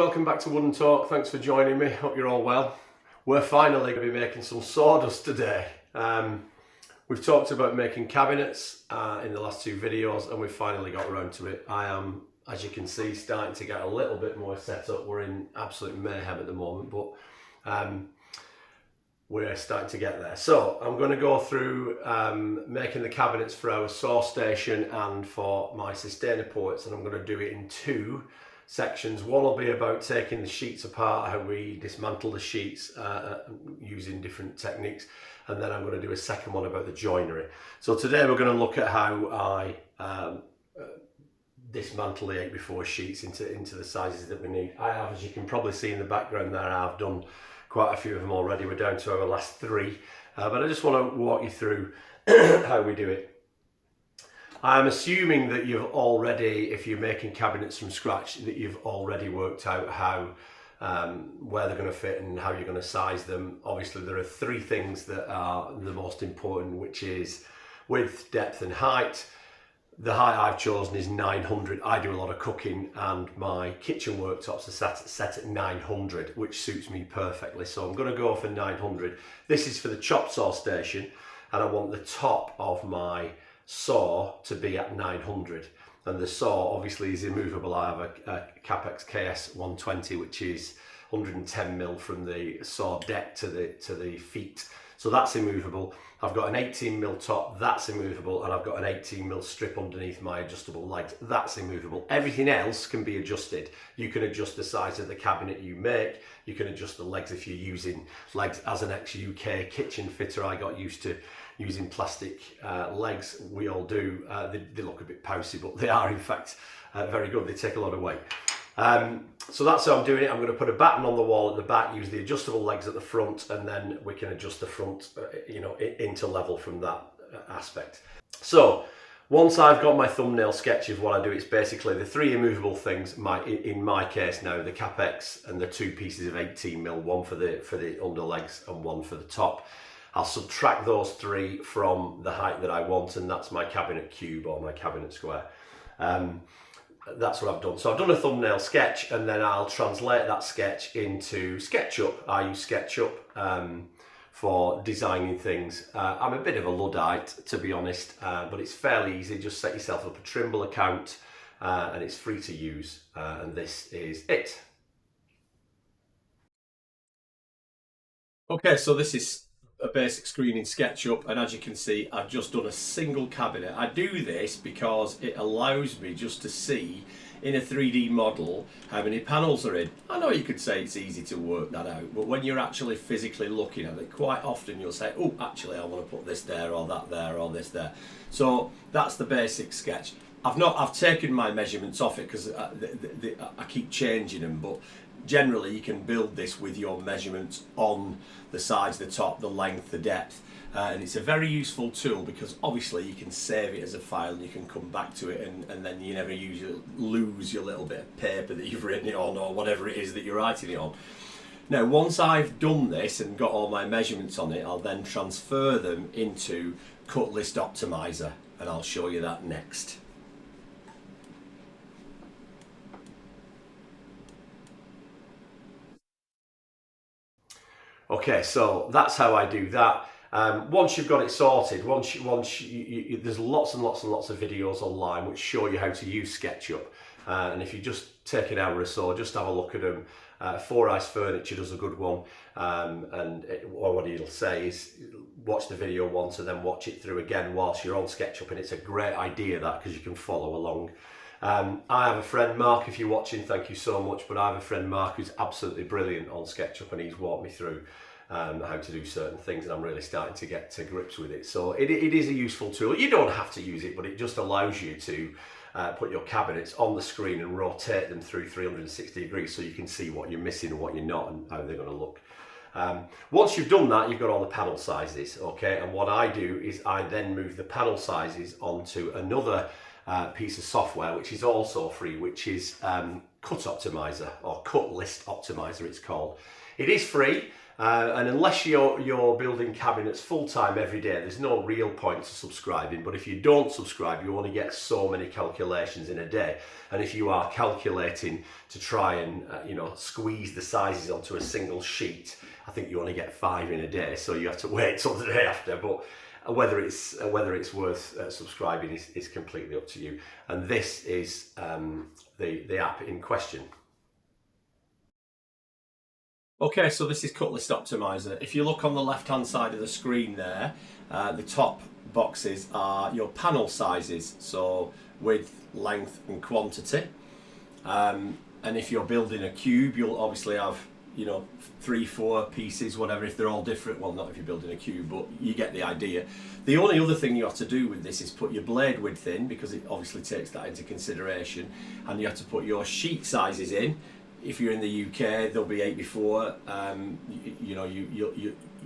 welcome back to Wooden Talk. Thanks for joining me. Hope you're all well. We're finally going to be making some sawdust today. We've talked about making cabinets in the last two videos and we've finally got around to it. I am, as you can see, starting to get a little bit more set up. We're in absolute mayhem at the moment, but we're starting to get there. So I'm going to go through making the cabinets for our saw station and for my sustainer ports, and I'm going to do it in two sections. One will be about taking the sheets apart, how we dismantle the sheets using different techniques, and then I'm going to do a second one about the joinery. So today we're going to look at how I dismantle the 8x4 sheets into the sizes that we need. I have, as you can probably see in the background there, I've done quite a few of them already. We're down to our last three, but I just want to walk you through how we do it. I'm assuming that you've already, if you're making cabinets from scratch, that you've already worked out how where they're going to fit and how you're going to size them. Obviously there are three things that are the most important, which is width, depth and height. The height I've chosen is 900. I do a lot of cooking and my kitchen worktops are set at 900, which suits me perfectly. So I'm going to go for 900. This is for the chop saw station, and I want the top of my saw to be at 900. And the saw obviously is immovable. I have a Capex KS 120, which is 110mm from the saw deck to the feet. So that's immovable. I've got an 18mm top, that's immovable, and I've got an 18mm strip underneath my adjustable legs, that's immovable. Everything else can be adjusted. You can adjust the size of the cabinet you make, you can adjust the legs if you're using legs. As an ex-UK kitchen fitter, I got used to using plastic legs. We all do. They look a bit pousy, but they are in fact very good. They take a lot of weight. So that's how I'm doing it. I'm going to put a batten on the wall at the back, use the adjustable legs at the front, and then we can adjust the front, into level from that aspect. So once I've got my thumbnail sketch of what I do, it's basically the three immovable things. In my case now, the Capex and the two pieces of 18mm, one for the underlegs and one for the top. I'll subtract those three from the height that I want, and that's my cabinet cube or my cabinet square. That's what I've done. So I've done a thumbnail sketch, and then I'll translate that sketch into SketchUp. I use SketchUp for designing things. I'm a bit of a Luddite, to be honest, but it's fairly easy. Just set yourself up a Trimble account and it's free to use, and this is it. Okay, so this is a basic screen in SketchUp, and as you can see, I've just done a single cabinet. I do this because it allows me just to see in a 3D model how many panels are in. I know you could say it's easy to work that out, but when you're actually physically looking at it, quite often you'll say, oh, actually I want to put this there or that there or this there. So that's the basic sketch. I've taken my measurements off it because I keep changing them, but generally you can build this with your measurements on the sides, the top, the length, the depth, and it's a very useful tool because obviously you can save it as a file and you can come back to it, and then you never lose your little bit of paper that you've written it on or whatever it is that you're writing it on. Now once I've done this and got all my measurements on it, I'll then transfer them into Cut List Optimizer, and I'll show you that next. Okay, so that's how I do that. Once you've got it sorted, there's lots and lots and lots of videos online which show you how to use SketchUp. And if you just take an hour or so, just have a look at them. Four Eyes Furniture does a good one, or what he'll say is watch the video once and then watch it through again whilst you're on SketchUp, and it's a great idea that because you can follow along. I have a friend, Mark, if you're watching, thank you so much, but I have a friend, Mark, who's absolutely brilliant on SketchUp, and he's walked me through how to do certain things, and I'm really starting to get to grips with it. So it is a useful tool. You don't have to use it, but it just allows you to put your cabinets on the screen and rotate them through 360 degrees so you can see what you're missing and what you're not and how they're going to look. Once you've done that, you've got all the panel sizes, okay? And what I do is I then move the panel sizes onto another piece of software which is also free, which is Cut Optimizer, or Cut List Optimizer it's called. It is free. And unless you're building cabinets full-time every day, there's no real point to subscribing. But if you don't subscribe, you only get so many calculations in a day. And if you are calculating to try and squeeze the sizes onto a single sheet, I think you only get 5 in a day. So you have to wait till the day after. But whether it's worth subscribing is completely up to you. And this is the app in question. Okay, so this is Cut List Optimizer. If you look on the left hand side of the screen there, the top boxes are your panel sizes, so width, length and quantity. And if you're building a cube, you'll obviously have 3, 4 pieces, whatever, if they're all different. Well, not if you're building a cube, but you get the idea. The only other thing you have to do with this is put your blade width in, because it obviously takes that into consideration, and you have to put your sheet sizes in. If you're in the UK, they'll be 8x4.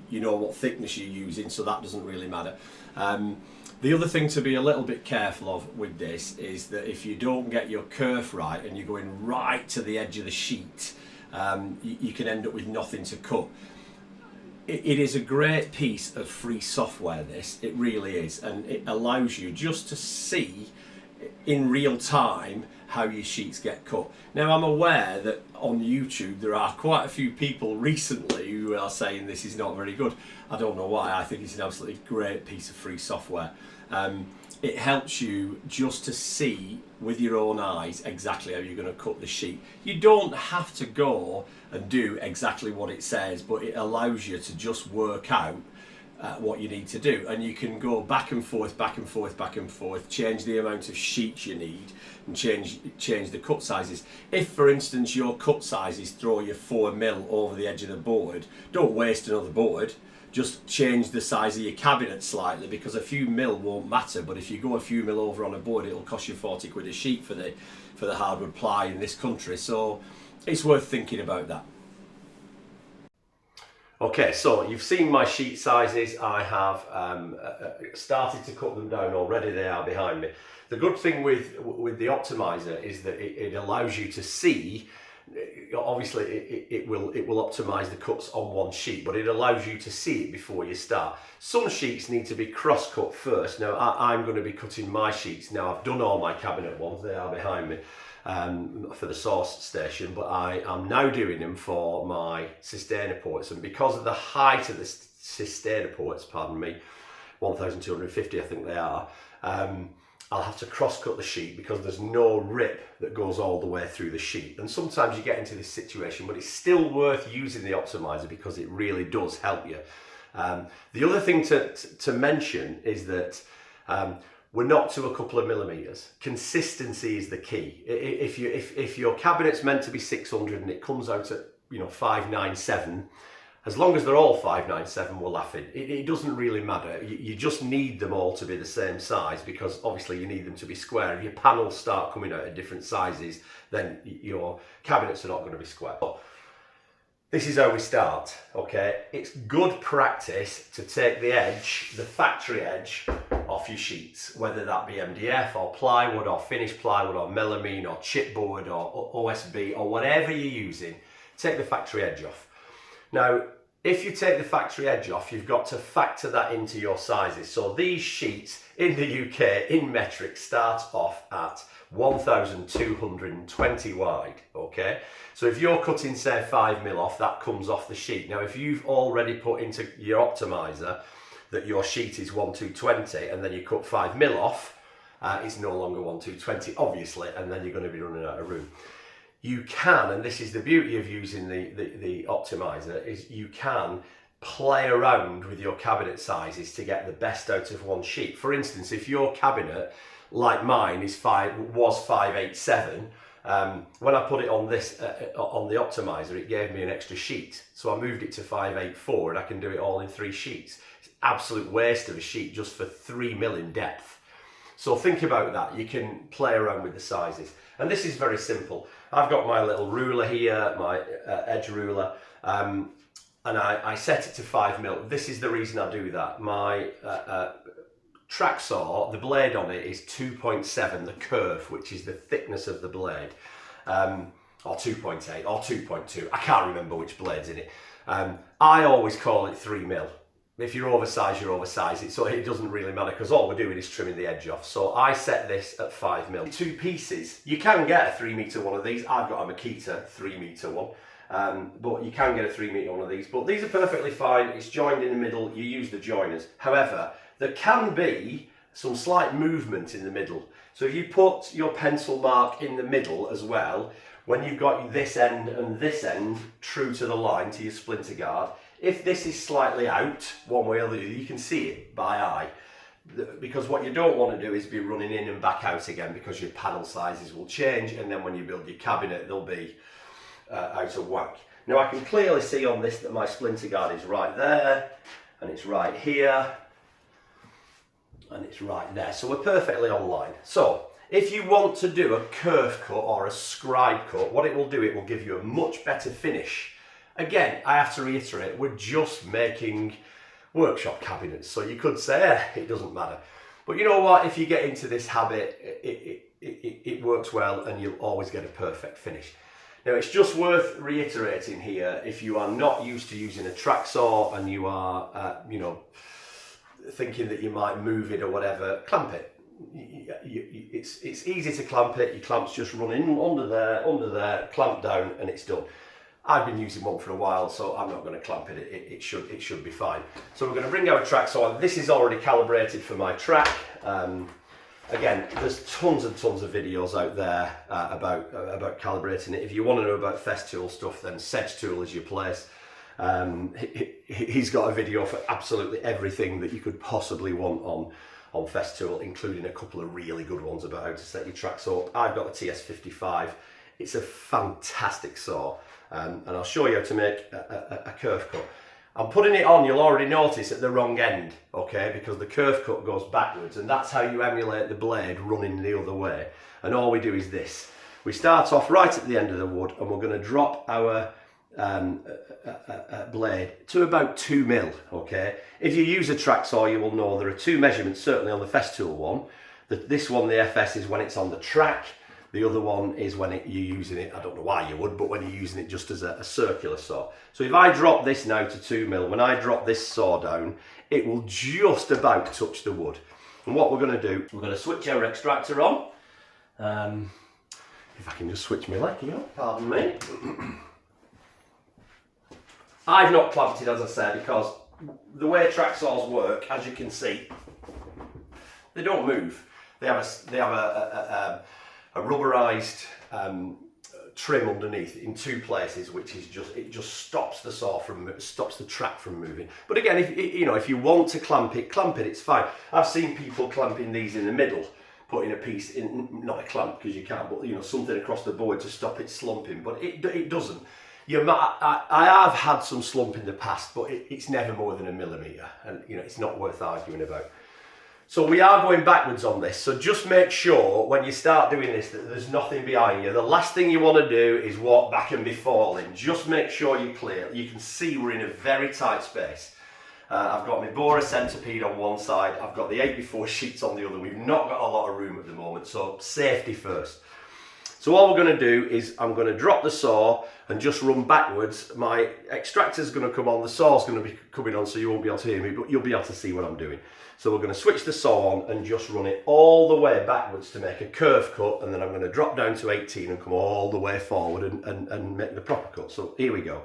You know what thickness you're using, so that doesn't really matter. The other thing to be a little bit careful of with this is that if you don't get your kerf right and you're going right to the edge of the sheet, you can end up with nothing to cut. It is a great piece of free software, this, it really is, and it allows you just to see in real time how your sheets get cut. Now, I'm aware that on YouTube there are quite a few people recently who are saying this is not very good. I don't know why. I think it's an absolutely great piece of free software. It helps you just to see with your own eyes exactly how you're going to cut the sheet. You don't have to go and do exactly what it says, but it allows you to just work out what you need to do, and you can go back and forth, change the amount of sheets you need and change the cut sizes. If, for instance, your cut sizes throw you 4mm over the edge of the board, don't waste another board. Just change the size of your cabinet slightly, because a few mil won't matter, but if you go a few mil over on a board, it'll cost you 40 quid a sheet for the hardwood ply in this country. So it's worth thinking about that. Okay, so you've seen my sheet sizes. I have started to cut them down already. They are behind me. The good thing with the optimizer is that it allows you to see. Obviously, it will optimize the cuts on one sheet, but it allows you to see it before you start. Some sheets need to be cross cut first. Now, I'm going to be cutting my sheets. Now, I've done all my cabinet ones. They are behind me. For the source station, but I am now doing them for my sustainer ports, and because of the height of the sustainer ports, pardon me, 1,250 I think they are, I'll have to cross cut the sheet because there's no rip that goes all the way through the sheet, and sometimes you get into this situation, but it's still worth using the optimizer because it really does help you. The other thing to mention is that we're not to a couple of millimeters. Consistency is the key. If your cabinet's meant to be 600 and it comes out at 597, as long as they're all 597, we're laughing. It doesn't really matter. You just need them all to be the same size, because obviously you need them to be square. If your panels start coming out at different sizes, then your cabinets are not going to be square. This is how we start, okay? It's good practice to take the edge, the factory edge, off your sheets, whether that be MDF or plywood or finished plywood or melamine or chipboard or OSB or whatever you're using. Take the factory edge off. Now, if you take the factory edge off, you've got to factor that into your sizes. So these sheets in the UK in metric start off at 1,220 wide, okay? So if you're cutting, say, 5mm off, that comes off the sheet. Now, if you've already put into your optimizer that your sheet is 1,220 and then you cut 5mm off, it's no longer 1,220, obviously, and then you're going to be running out of room. You can, and this is the beauty of using the optimizer, is you can play around with your cabinet sizes to get the best out of one sheet. For instance, if your cabinet, like mine, was 587, when I put it on this on the optimizer, it gave me an extra sheet. So I moved it to 584 and I can do it all in 3 sheets. It's an absolute waste of a sheet just for 3mm in depth. So think about that. You can play around with the sizes. And this is very simple. I've got my little ruler here, my edge ruler, and I set it to 5mm. This is the reason I do that. My track saw, the blade on it is 2.7, the kerf, which is the thickness of the blade. or 2.8 or 2.2. I can't remember which blade's in it. I always call it 3mm. If you're oversized, you're oversized. So it doesn't really matter because all we're doing is trimming the edge off. So I set this at 5mm. 2 pieces. You can get a 3m one of these. I've got a Makita 3m one. But you can get a 3m one of these. But these are perfectly fine. It's joined in the middle. You use the joiners. However, there can be some slight movement in the middle. So if you put your pencil mark in the middle as well, when you've got this end and this end true to the line, to your splinter guard, if this is slightly out one way or the other, you can see it by eye. Because what you don't want to do is be running in and back out again, because your panel sizes will change, and then when you build your cabinet they'll be out of whack. Now I can clearly see on this that my splinter guard is right there, and it's right here, and it's right there. So we're perfectly on line. So if you want to do a curve cut or a scribe cut, what it will do, it will give you a much better finish. Again, I have to reiterate, we're just making workshop cabinets, so you could say it doesn't matter. But you know what, if you get into this habit, it works well and you'll always get a perfect finish. Now it's just worth reiterating here, if you are not used to using a track saw and you are, you know, thinking that you might move it or whatever, clamp it. It's easy to clamp it. Your clamps just run in under there, clamp down, and it's done. I've been using one for a while, so I'm not going to clamp it. It should be fine. So we're going to bring our track saw. This is already calibrated for my track. Again, there's tons and tons of videos out there about calibrating it. If you want to know about Festool stuff, then Sedgetool is your place. He's got a video for absolutely everything that you could possibly want on Festool, including a couple of really good ones about how to set your track saw up. I've got the TS55. It's a fantastic saw, and I'll show you how to make a curve cut. I'm putting it on, you'll already notice, at the wrong end, okay, because the curve cut goes backwards, and that's how you emulate the blade running the other way. And all we do is this. We start off right at the end of the wood, and we're going to drop our blade to about 2mm, okay. If you use a track saw, you will know there are two measurements, certainly on the Festool one. This one, the FS, is when it's on the track. The other one is when you're using it, I don't know why you would, but when you're using it just as a circular saw. So if I drop this now to 2mm, when I drop this saw down, it will just about touch the wood. And what we're going to do, we're going to switch our extractor on. If I can just switch my leg here, pardon me. I've not clamped it, as I said, because the way track saws work, as you can see, they don't move. They have a rubberized trim underneath in two places, which is just stops the saw stops the track from moving. But again, if you want to clamp it, it's fine. I've seen people clamping these in the middle, putting a piece in, not a clamp because you can't, but something across the board to stop it slumping. But it doesn't. I have had some slump in the past, but it's never more than 1mm, and it's not worth arguing about. So we are going backwards on this, so just make sure when you start doing this that there's nothing behind you. The last thing you want to do is walk back and be falling. Just make sure you're clear. You can see we're in a very tight space. I've got my Bora centipede on one side, I've got the 8x4 sheets on the other. We've not got a lot of room at the moment, so safety first. So all we're going to do is I'm going to drop the saw and just run backwards. My extractor's going to come on, the saw's going to be coming on, so you won't be able to hear me, but you'll be able to see what I'm doing. So we're going to switch the saw on and just run it all the way backwards to make a curve cut, and then I'm going to drop down to 18 and come all the way forward and make the proper cut. So here we go.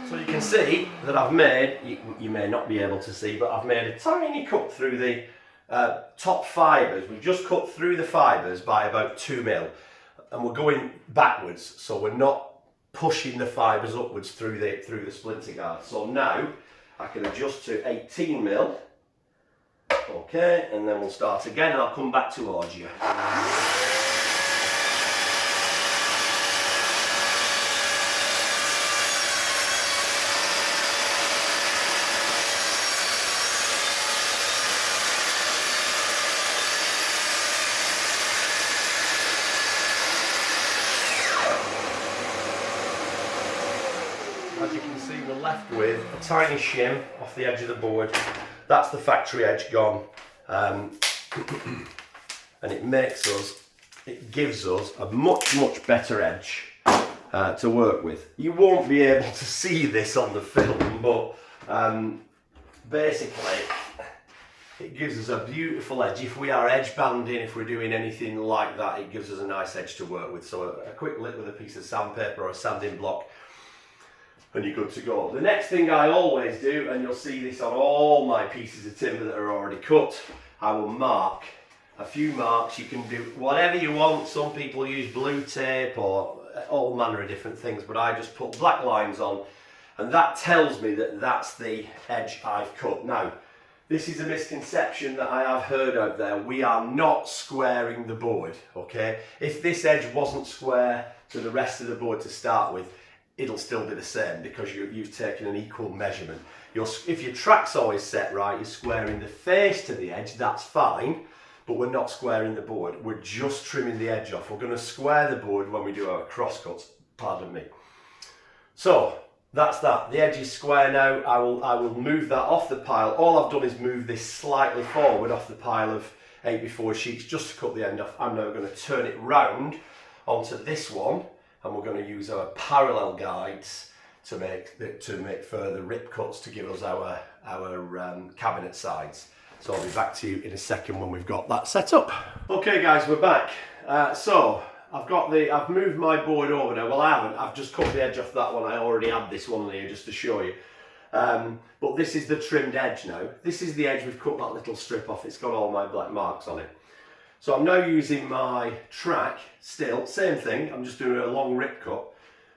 So you can see that I've made, you may not be able to see, but I've made a tiny cut through the top fibres. We've just cut through the fibres by about 2mm, and we're going backwards, so we're not pushing the fibres upwards through the splinter guard. So now I can adjust to 18mm, okay, and then we'll start again and I'll come back towards you. see we're left with a tiny shim off the edge of the board. That's the factory edge gone. And it gives us a much better edge to work with. You won't be able to see this on the film, but basically it gives us a beautiful edge. If we are edge banding, if we're doing anything like that, it gives us a nice edge to work with. So a quick lick with a piece of sandpaper or a sanding block and you're good to go. The next thing I always do, and you'll see this on all my pieces of timber that are already cut, I will mark a few marks. You can do whatever you want. Some people use blue tape or all manner of different things, but I just put black lines on, and that tells me that that's the edge I've cut. Now, this is a misconception that I have heard out there. We are not squaring the board, okay? If this edge wasn't square to the rest of the board to start with, it'll still be the same because you've taken an equal measurement. If your track's always set right, you're squaring the face to the edge, that's fine, but we're not squaring the board. We're just trimming the edge off. We're going to square the board when we do our cross cuts, pardon me. So that's that. The edge is square now. I will move that off the pile. All I've done is move this slightly forward off the pile of 8x4 sheets just to cut the end off. I'm now going to turn it round onto this one, and we're going to use our parallel guides to make further rip cuts to give us our cabinet sides. So I'll be back to you in a second when we've got that set up. Okay guys, we're back. So I've moved my board over now. Well, I haven't. I've just cut the edge off that one. I already had this one here just to show you. But this is the trimmed edge now. This is the edge we've cut that little strip off. It's got all my black marks on it. So I'm now using my track still, same thing. I'm just doing a long rip cut,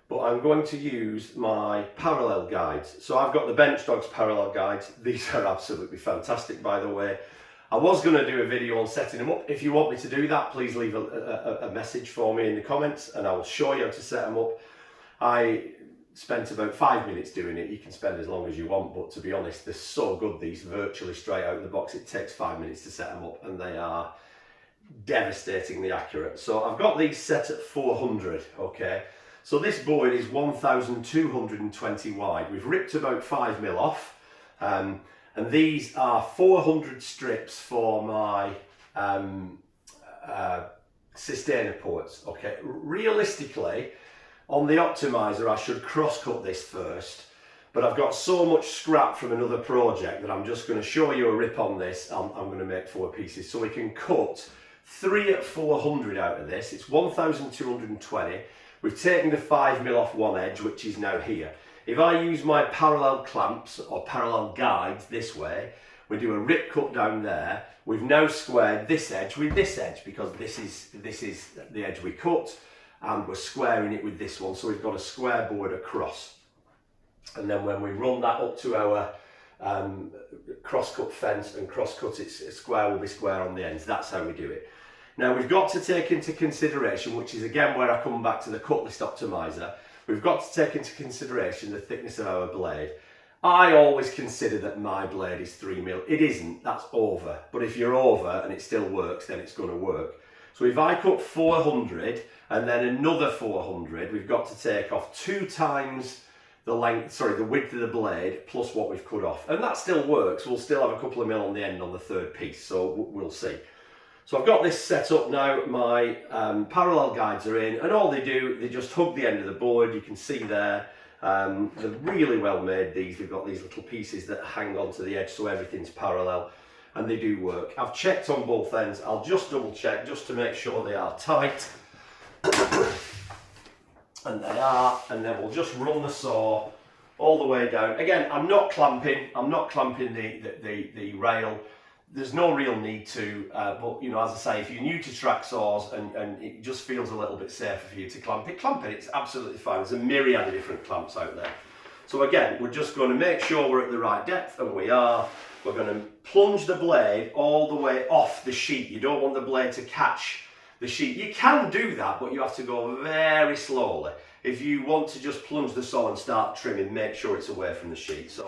but I'm going to use my parallel guides. So I've got the Bench Dogs parallel guides. These are absolutely fantastic, by the way. I was going to do a video on setting them up. If you want me to do that, please leave a message for me in the comments and I will show you how to set them up. I spent about 5 minutes doing it. You can spend as long as you want, but to be honest, they're so good, these virtually straight out of the box. It takes 5 minutes to set them up and they are devastatingly accurate. So I've got these set at 400, okay? So this board is 1220 wide. We've ripped about 5mm off, and these are 400 strips for my sustainer ports, okay? Realistically, on the optimizer, I should cross cut this first, but I've got so much scrap from another project that I'm just going to show you a rip on this. I'm going to make 4 pieces, so we can cut 3 at 400 out of this. It's 1220. We've taken the 5mm off one edge, which is now here. If I use my parallel clamps or parallel guides this way, we do a rip cut down there. We've now squared this edge with this edge because this is the edge we cut, and we're squaring it with this one. So we've got a square board across. And then when we run that up to our cross-cut fence and cross-cut it, square will be square on the ends. That's how we do it. Now we've got to take into consideration, which is again where I come back to the cut list optimizer, we've got to take into consideration the thickness of our blade. I always consider that my blade is 3mm. It isn't, that's over. But if you're over and it still works, then it's going to work. So if I cut 400 and then another 400, we've got to take off 2 times the width of the blade plus what we've cut off, and that still works. We'll still have a couple of mil on the end on the third piece, so we'll see. So I've got this set up now. My parallel guides are in, and all they do, they just hug the end of the board. You can see there, they're really well made, these. They've got these little pieces that hang onto the edge so everything's parallel, and they do work. I've checked on both ends. I'll just double check just to make sure they are tight. And they are, and then we'll just run the saw all the way down. Again, I'm not clamping the rail. There's no real need to, but you know, as I say, if you're new to track saws and it just feels a little bit safer for you to clamp it, it's absolutely fine. There's a myriad of different clamps out there. So again, we're just going to make sure we're at the right depth, and we are. We're going to plunge the blade all the way off the sheet. You don't want the blade to catch the sheet. You can do that, but you have to go very slowly. If you want to just plunge the saw and start trimming, make sure it's away from the sheet. So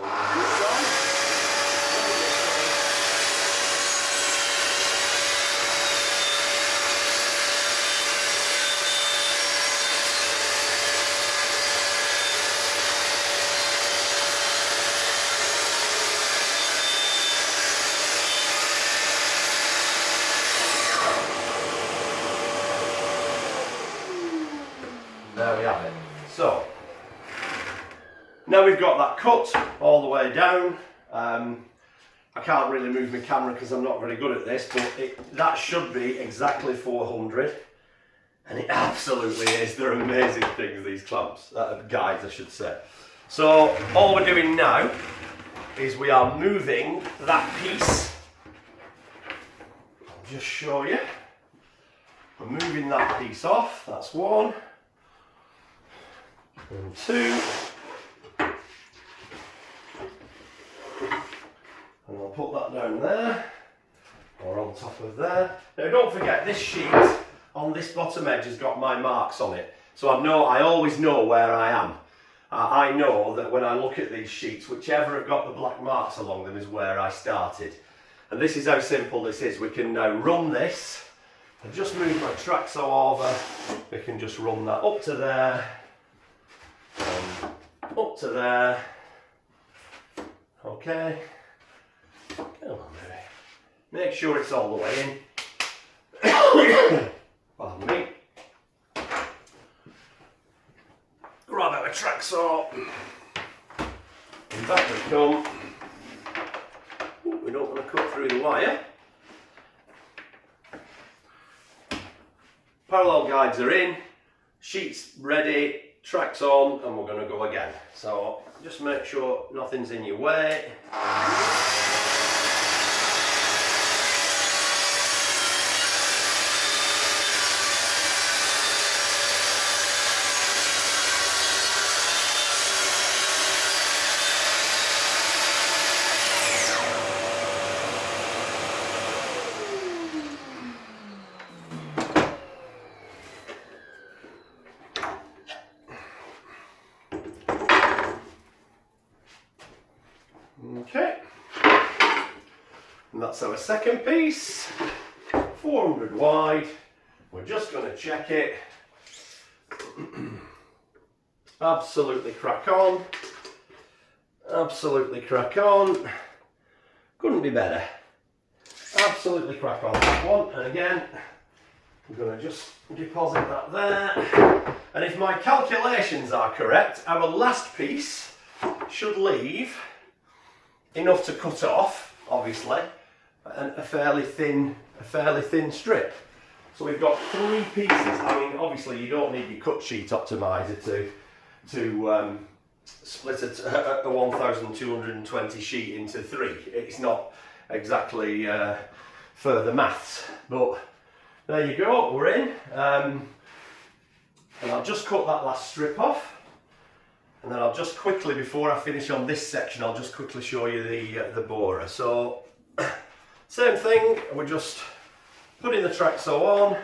Now we've got that cut all the way down. I can't really move my camera because I'm not very good at this, but that should be exactly 400. And it absolutely is. They're amazing things, these clamps, guides I should say. So all we're doing now is we are moving that piece. I'll just show you. I'm moving that piece off. That's 1 and 2. And I'll put that down there, or on top of there. Now don't forget, this sheet on this bottom edge has got my marks on it. So I always know where I am. I know that when I look at these sheets, whichever have got the black marks along them is where I started. And this is how simple this is. We can now run this. I just move my track saw over. We can just run that up to there, and up to there. Okay. Come on, baby. Make sure it's all the way in. Pardon me. Grab out a track saw. And back we come. Ooh, we don't want to cut through the wire. Parallel guides are in. Sheets ready. Tracks on, and we're going to go again. So just make sure nothing's in your way. Okay, and that's our second piece, 400 wide. We're just going to check it. Absolutely crack on. Absolutely crack on. Couldn't be better. Absolutely crack on that one. And again, I'm going to just deposit that there. And if my calculations are correct, our last piece should leave enough to cut off, obviously, and a fairly thin strip. So we've got 3 pieces. I mean, obviously you don't need your cut sheet optimizer to split a 1220 sheet into 3. It's not exactly further maths, but there you go, we're in. And I'll just cut that last strip off. And then I'll just quickly, before I finish on this section, I'll just quickly show you the borer. So, same thing, we're just putting the track saw on,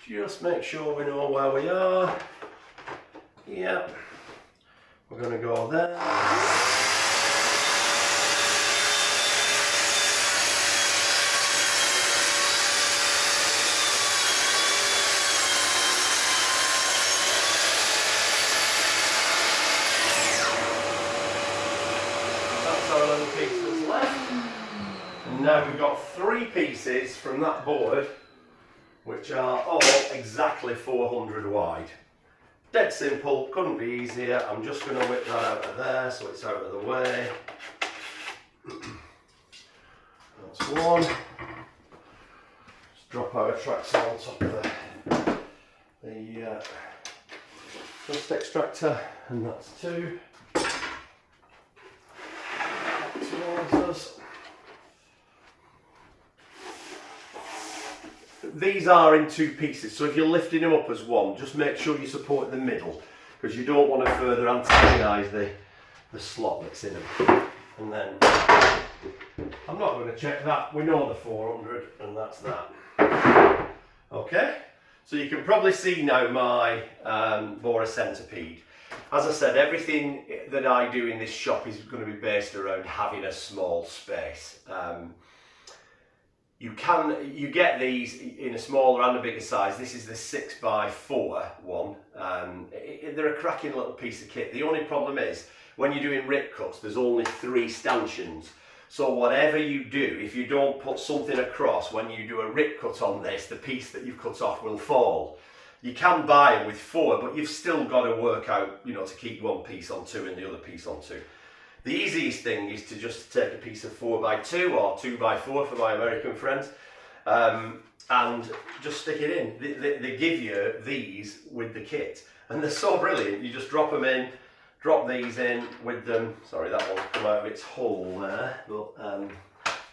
just make sure we know where we are. Yep, we're going to go there. Pieces left, and now we've got 3 pieces from that board which are all exactly 400 wide. Dead simple, couldn't be easier. I'm just going to whip that out of there so it's out of the way. That's one. Just drop our track saw on top of the dust extractor, and that's 2. These are in 2 pieces, so if you're lifting them up as one, just make sure you support the middle, because you don't want to further antagonise the slot that's in them. And then, I'm not going to check that, we know the 400, and that's that. Okay, so you can probably see now my borer centipede. As I said, everything that I do in this shop is going to be based around having a small space. You get these in a smaller and a bigger size. This is the 6x4 one. They're a cracking little piece of kit. The only problem is, when you're doing rip cuts, there's only 3 stanchions. So whatever you do, if you don't put something across when you do a rip cut on this, the piece that you've cut off will fall. You can buy them with 4, but you've still got to work out, you know, to keep one piece on 2 and the other piece on 2. The easiest thing is to just take a piece of 4x2 or 2x4 for my American friends, and just stick it in. They give you these with the kit, and they're so brilliant. You just drop them in, drop these in with them. Sorry, that one's come out of its hole there, but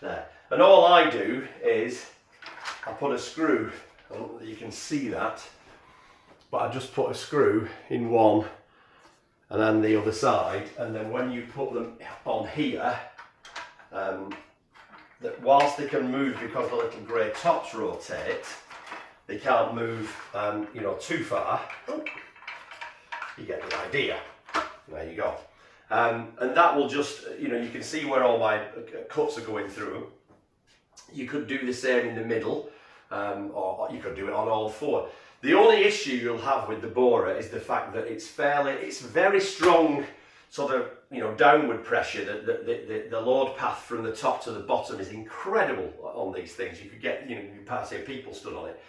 there. And all I do is I put a screw. I don't know that you can see that, but I just put a screw in one and then the other side, and then when you put them on here, that whilst they can move because the little grey tops rotate, they can't move you know, too far. You get the idea. There you go. And that will just, you know, you can see where all my cuts are going through. You could do the same in the middle, or you could do it on all 4. The only issue you'll have with the borer is the fact that it's very strong, sort of, you know, downward pressure. The load path from the top to the bottom is incredible on these things. You could get, you know, you can't say people stood on it,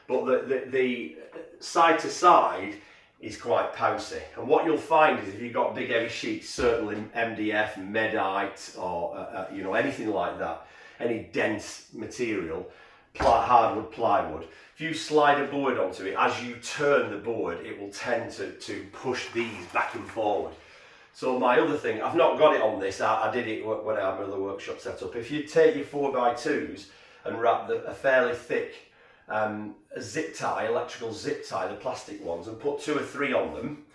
but the side to side is quite pousy. And what you'll find is if you've got big heavy sheets, certainly MDF, Medite, or you know, anything like that, any dense material, hardwood, plywood, if you slide a board onto it, as you turn the board, it will tend to push these back and forward. So my other thing, I've not got it on this, I did it when I had my other workshop set up. If you take your 4x2s and wrap a fairly thick zip tie, electrical zip tie, the plastic ones, and put 2 or 3 on them,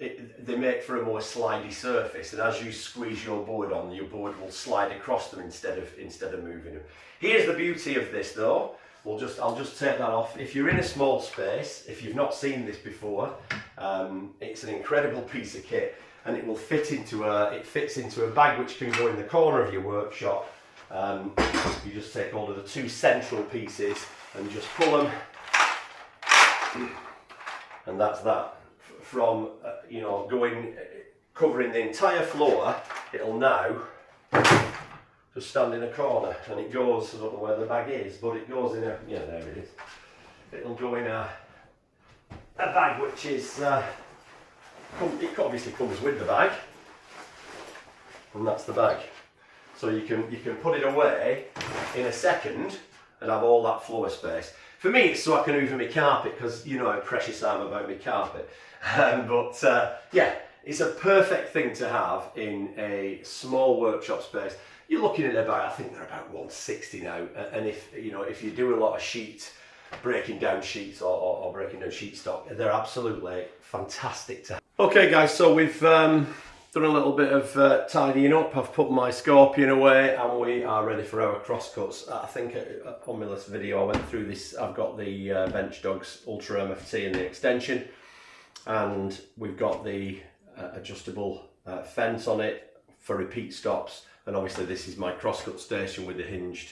they make for a more slidey surface, and as you squeeze your board on, your board will slide across them instead of moving them. Here's the beauty of this though. I'll just take that off. If you're in a small space, if you've not seen this before, it's an incredible piece of kit, and it will fit into it fits into a bag which can go in the corner of your workshop. You just take hold of the 2 central pieces and just pull them, and that's that. From you know, covering the entire floor, it'll now just stand in a corner, and it goes, I don't know where the bag is, but it goes in a, yeah, there it is. It'll go in a bag which is, it obviously comes with the bag, and that's the bag. So you can put it away in a second and have all that floor space. For me, it's so I can hoover my carpet, because you know how precious I am about my carpet. Yeah, it's a perfect thing to have in a small workshop space. You're looking at about, I think they're about 160 now, and if you do a lot of breaking down sheets or breaking down sheet stock, they're absolutely fantastic to have. Okay guys, so we've done a little bit of tidying up. I've put my Scorpion away, and we are ready for our crosscuts. I think on my last video I went through this. I've got the Bench Dogs Ultra MFT and the extension, and we've got the adjustable fence on it for repeat stops, and obviously this is my crosscut station with the hinged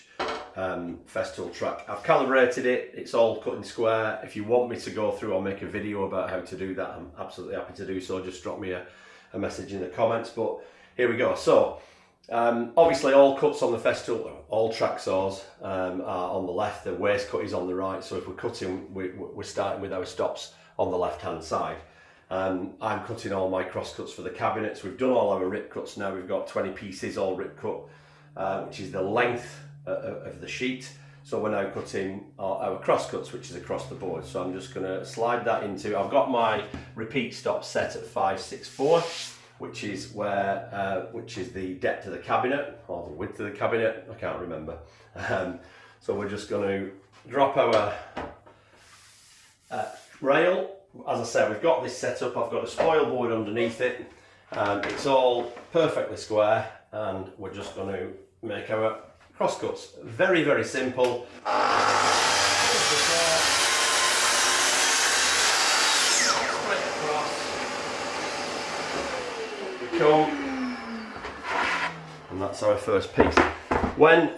Festool track. I've calibrated it, it's all cut in square. If you want me to go through or make a video about how to do that, I'm absolutely happy to do so. Just drop me a message in the comments. But here we go. So obviously all cuts on the Festool, all track saws are on the left, the waste cut is on the right. So if we're cutting, we're starting with our stops on the left hand side. I'm cutting all my cross cuts for the cabinets. We've done all our rip cuts now. We've got 20 pieces all rip cut, which is the length of the sheet. So we're now cutting our cross cuts, which is across the board. So I'm just going to slide that into, I've got my repeat stop set at 564, which is the depth of the cabinet, or the width of the cabinet, I can't remember. So we're just going to drop our rail. As I said, we've got this set up. I've got a spoil board underneath it. It's all perfectly square, and we're just going to make our cross cuts. Very, very simple. Straight across. We come, and that's our first piece. When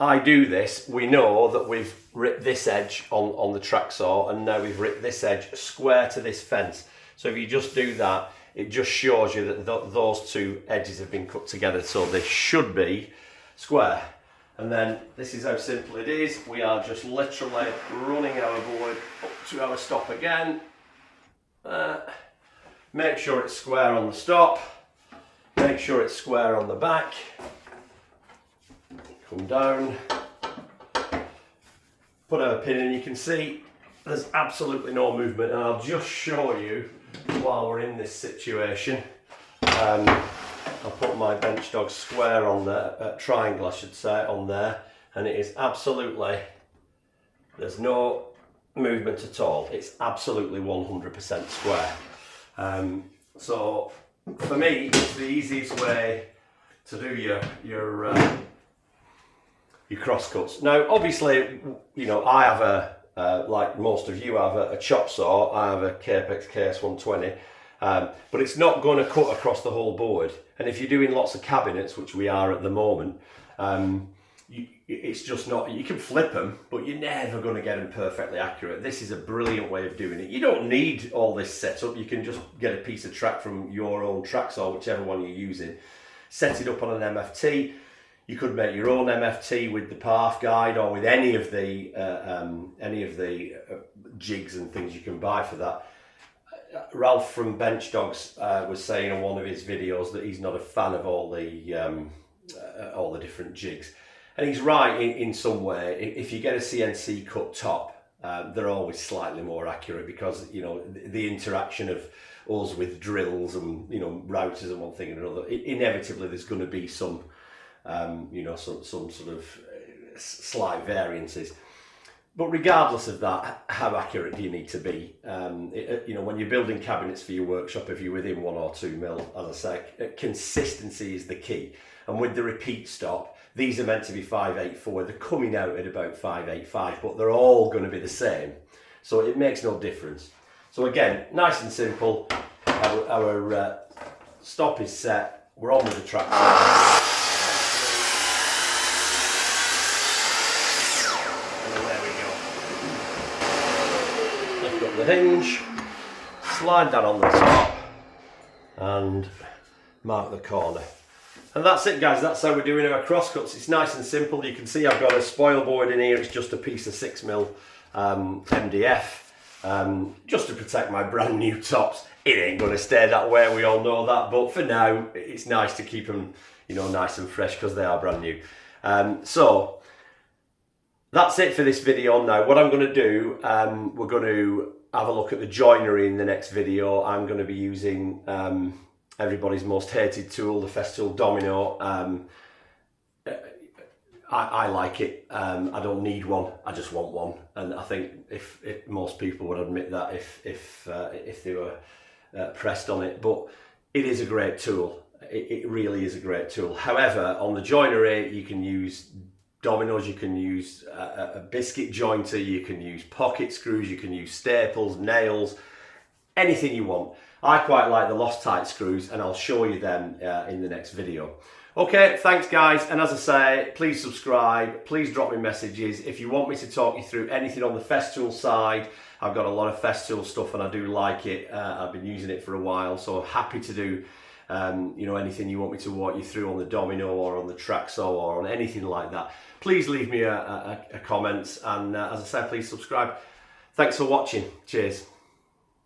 I do this, we know that we've ripped this edge on the track saw, and now we've ripped this edge square to this fence. So if you just do that, it just shows you that those two edges have been cut together, so they should be square. And then this is how simple it is. We are just literally running our board up to our stop again. Make sure it's square on the stop. Make sure it's square on the back. Come down. Put our pin in. You can see there's absolutely no movement. And I'll just show you while we're in this situation. I'll put my bench dog square on there, triangle I should say, on there, and it is absolutely, there's no movement at all. It's absolutely 100% square. So for me, it's the easiest way to do your cross cuts. Now, obviously, you know, I have like most of you have a chop saw. I have a Capex KS120. But it's not going to cut across the whole board, and if you're doing lots of cabinets, which we are at the moment, it's just not, you can flip them, but you're never going to get them perfectly accurate. This is a brilliant way of doing it. You don't need all this setup. You can just get a piece of track from your own track saw, whichever one you're using, set it up on an MFT. You could make your own MFT with the path guide or with any of the jigs and things you can buy for that. Ralph from Bench Dogs was saying in one of his videos that he's not a fan of all the different jigs, and he's right in some way. If you get a CNC cut top, they're always slightly more accurate because, you know, the interaction of us with drills and, you know, routers and one thing and another, inevitably there's going to be some you know, some sort of slight variances. But regardless of that, how accurate do you need to be? You know, when you're building cabinets for your workshop, if you're within 1 or 2 mil, as I say, consistency is the key. And with the repeat stop, these are meant to be 584. They're coming out at about 585, but they're all going to be the same. So it makes no difference. So again, nice and simple. Our stop is set. We're on with the track. The hinge, slide that on the top and mark the corner, and that's it, guys. That's how we're doing our cross cuts. It's nice and simple. You can see I've got a spoil board in here. It's just a piece of 6mm MDF, just to protect my brand new tops. It ain't going to stay that way, we all know that, but for now it's nice to keep them, you know, nice and fresh because they are brand new. So that's it for this video. Now what I'm going to do, we're going to have a look at the joinery in the next video. I'm going to be using everybody's most hated tool, the Festool Domino. I like it. I don't need one. I just want one, and I think if most people would admit that if they were pressed on it. But it is a great tool. It really is a great tool. However, on the joinery, you can use dominoes, you can use a biscuit jointer, you can use pocket screws, you can use staples, nails, anything you want. I quite like the Loctite screws, and I'll show you them in the next video. Okay, thanks guys, and as I say, please subscribe, please drop me messages. If you want me to talk you through anything on the Festool side, I've got a lot of Festool stuff and I do like it. I've been using it for a while, so I'm happy to do you know, anything you want me to walk you through on the Domino or on the track saw or on anything like that. Please leave me a comment, and as I said, please subscribe. Thanks for watching. Cheers.